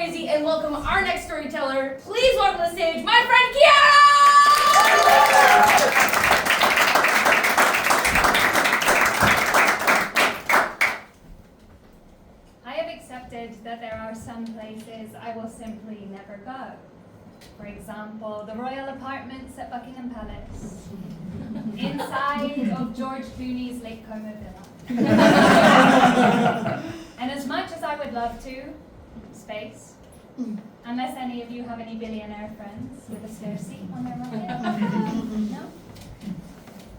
crazy and welcome our next storyteller. Please welcome to the stage my friend Ciara! I have accepted that there are some places I will simply never go. For example, the royal apartments at Buckingham Palace, inside of George Clooney's Lake Como villa. And as much as I would love to, space, unless any of you have any billionaire friends with a spare seat on their rocket. No?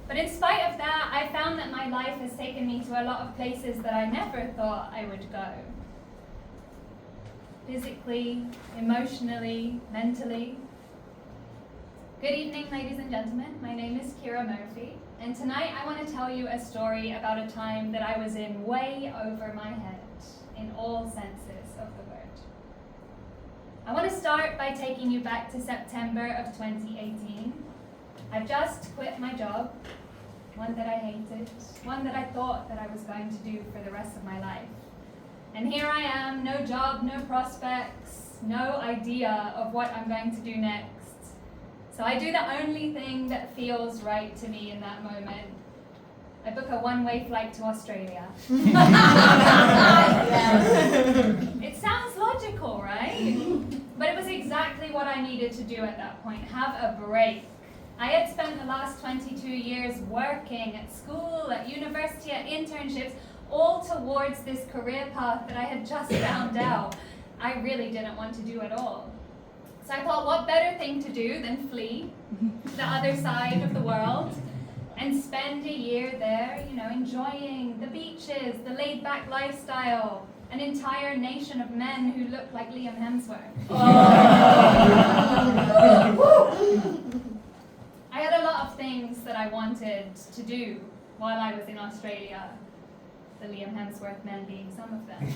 But in spite of that, I found that my life has taken me to a lot of places that I never thought I would go. Physically, emotionally, mentally. Good evening, ladies and gentlemen. My name is Ciara Murphy, and tonight I want to tell you a story about a time that I was in way over my head, in all senses of the word. I want to start by taking you back to September of 2018. I've just quit my job, one that I hated, one that I thought that I was going to do for the rest of my life. And here I am, no job, no prospects, no idea of what I'm going to do next. So I do the only thing that feels right to me in that moment. I book a one-way flight to Australia. It sounds logical, right? But it was exactly what I needed to do at that point, have a break. I had spent the last 22 years working at school, at university, at internships, all towards this career path that I had just found out I really didn't want to do at all. So I thought, what better thing to do than flee to the other side of the world and spend a year there, enjoying the beaches, the laid-back lifestyle, an entire nation of men who look like Liam Hemsworth. I had a lot of things that I wanted to do while I was in Australia, the Liam Hemsworth men being some of them.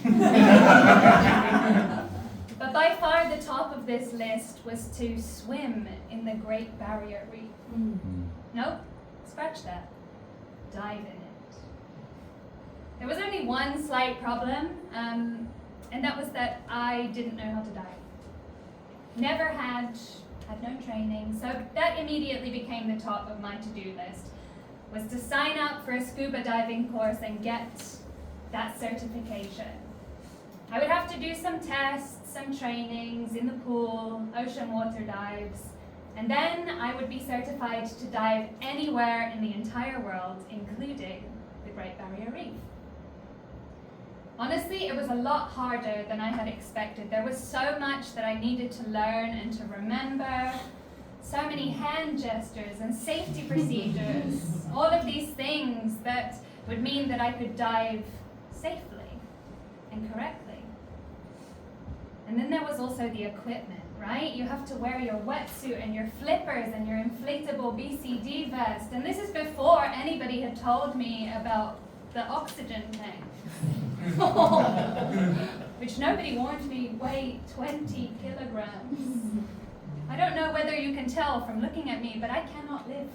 But by far the top of this list was to swim in the Great Barrier Reef. Nope, scratch that. Dive in it. There was only one slight problem, and that was that I didn't know how to dive. Never had no training, so that immediately became the top of my to-do list, was to sign up for a scuba diving course and get that certification. I would have to do some tests, some trainings in the pool, ocean water dives, and then I would be certified to dive anywhere in the entire world, including the Great Barrier Reef. Honestly, it was a lot harder than I had expected. There was so much that I needed to learn and to remember, so many hand gestures and safety procedures, all of these things that would mean that I could dive safely and correctly. And then there was also the equipment, right? You have to wear your wetsuit and your flippers and your inflatable BCD vest. And this is before anybody had told me about the oxygen tank. Which nobody warned me weighed 20 kilograms. I don't know whether you can tell from looking at me, but I cannot lift.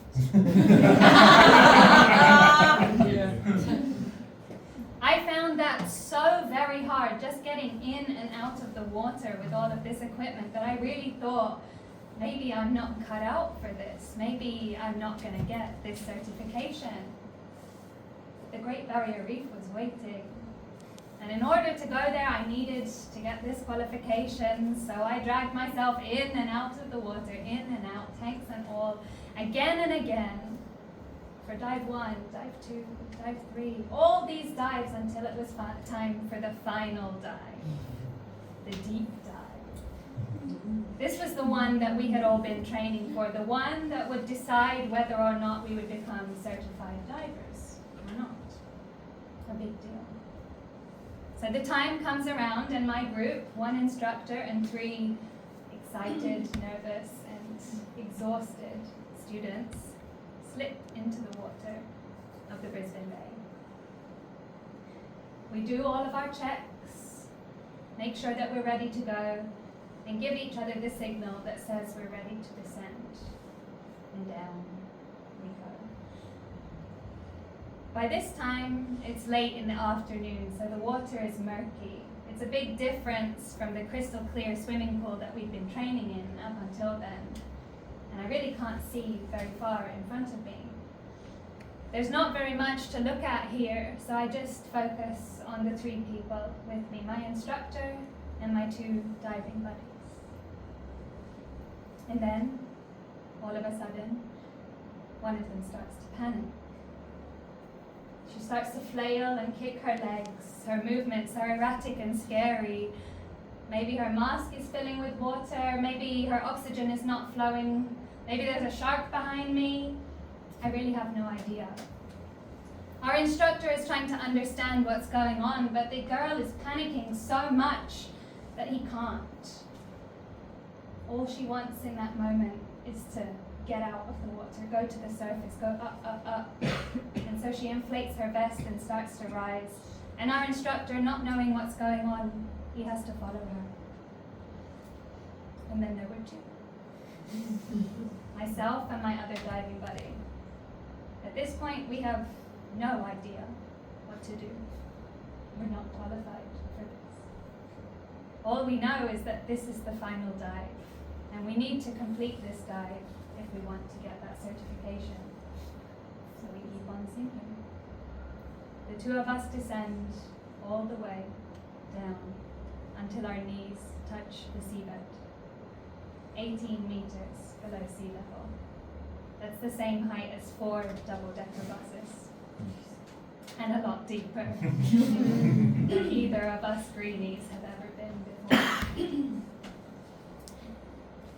I found that so very hard, just getting in and out of the water with all of this equipment, that I really thought, maybe I'm not cut out for this. Maybe I'm not going to get this certification. The Great Barrier Reef was waiting. And in order to go there, I needed to get this qualification, so I dragged myself in and out of the water, in and out, tanks and all, again and again, for dive 1, dive 2, dive 3, all these dives until it was time for the final dive, the deep dive. This was the one that we had all been training for, the one that would decide whether or not we would become certified divers or not. A big deal. So the time comes around and my group, 1 instructor and 3 excited, nervous, and exhausted students slip into the water of the Brisbane Bay. We do all of our checks, make sure that we're ready to go, and give each other the signal that says we're ready to descend. And down we go. By this time, it's late in the afternoon, so the water is murky. It's a big difference from the crystal clear swimming pool that we'd been training in up until then, and I really can't see very far in front of me. There's not very much to look at here, so I just focus on the 3 people with me, my instructor and my 2 diving buddies. And then, all of a sudden, one of them starts to panic. She starts to flail and kick her legs. Her movements are erratic and scary. Maybe her mask is filling with water, maybe her oxygen is not flowing, maybe there's a shark behind me. I really have no idea. Our instructor is trying to understand what's going on, but the girl is panicking so much that he can't. All she wants in that moment is to get out of the water, go to the surface, go up, up, up. And so she inflates her vest and starts to rise. And our instructor, not knowing what's going on, he has to follow her. And then there were 2. Myself and my other diving buddy. At this point, we have no idea what to do. We're not qualified for this. All we know is that this is the final dive, and we need to complete this dive if we want to get that certification. So we keep on sinking. The 2 of us descend all the way down until our knees touch the seabed, 18 meters below sea level. That's the same height as 4 double-decker buses, and a lot deeper than either of us greenies have ever been before.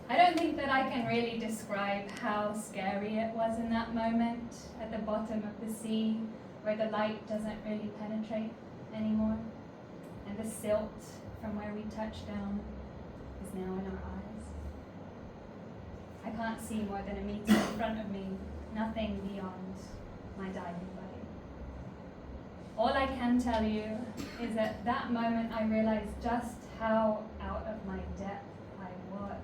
I don't think that I can really describe how scary it was in that moment at the bottom of the sea, where the light doesn't really penetrate anymore, and the silt from where we touched down is now in our eyes. I can't see more than a meter in front of me, nothing beyond my diving buddy. All I can tell you is at that moment I realized just how out of my depth I was.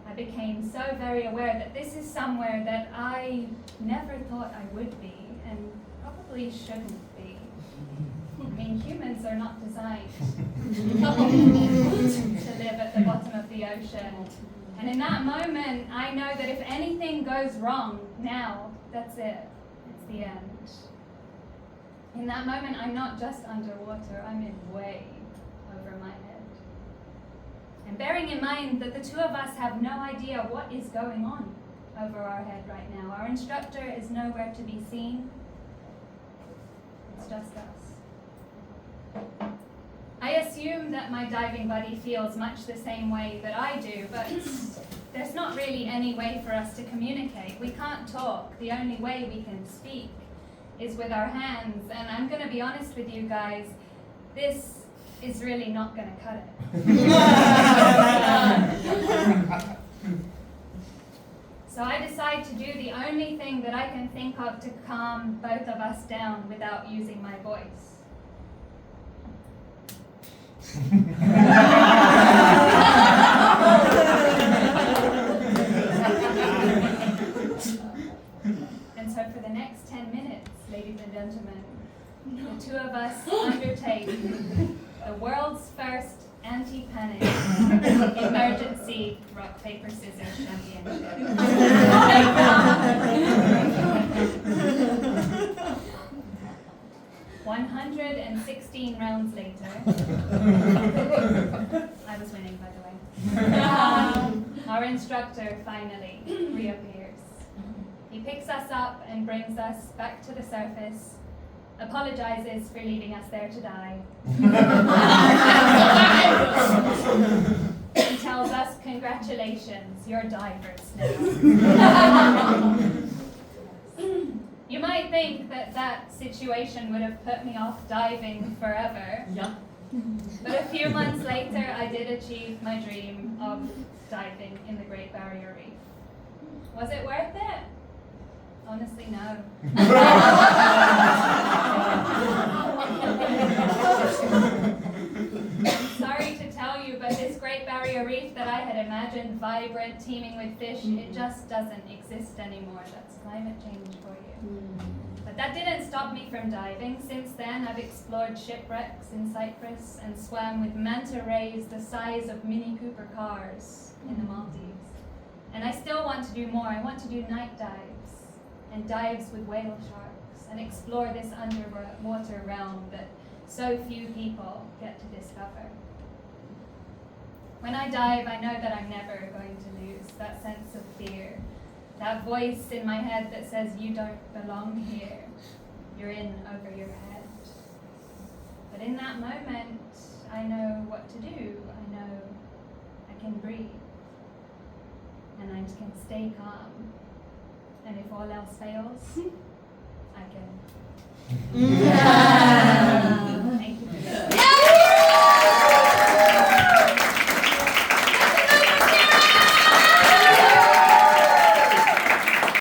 I became so very aware that this is somewhere that I never thought I would be, and probably shouldn't be. I mean, humans are not designed to live at the bottom of the ocean. And in that moment, I know that if anything goes wrong now, that's it. It's the end. In that moment, I'm not just underwater, I'm in way over my head. And bearing in mind that the 2 of us have no idea what is going on over our head right now. Our instructor is nowhere to be seen. It's just us. I assume that my diving buddy feels much the same way that I do, but there's not really any way for us to communicate. We can't talk. The only way we can speak is with our hands. And I'm going to be honest with you guys, this is really not going to cut it. So I decide to do the only thing that I can think of to calm both of us down without using my voice. And so for the next 10 minutes, ladies and gentlemen, the 2 of us undertake the world's first anti-panic emergency rock, paper, scissors championship. 116 rounds later, I was winning, by the way, our instructor finally reappears. He picks us up and brings us back to the surface, apologizes for leaving us there to die. He tells us, congratulations, you're divers now. You might think that that situation would have put me off diving forever. Yeah. But a few months later, I did achieve my dream of diving in the Great Barrier Reef. Was it worth it? Honestly, no. I'm sorry to tell you, but this Great Barrier the reef that I had imagined, vibrant, teeming with fish, it just doesn't exist anymore. That's climate change for you. But that didn't stop me from diving. Since then, I've explored shipwrecks in Cyprus and swam with manta rays the size of Mini Cooper cars in the Maldives. And I still want to do more. I want to do night dives and dives with whale sharks and explore this underwater realm that so few people get to discover. When I dive, I know that I'm never going to lose that sense of fear. That voice in my head that says, you don't belong here. You're in over your head. But in that moment, I know what to do. I know I can breathe. And I can stay calm. And if all else fails, I can.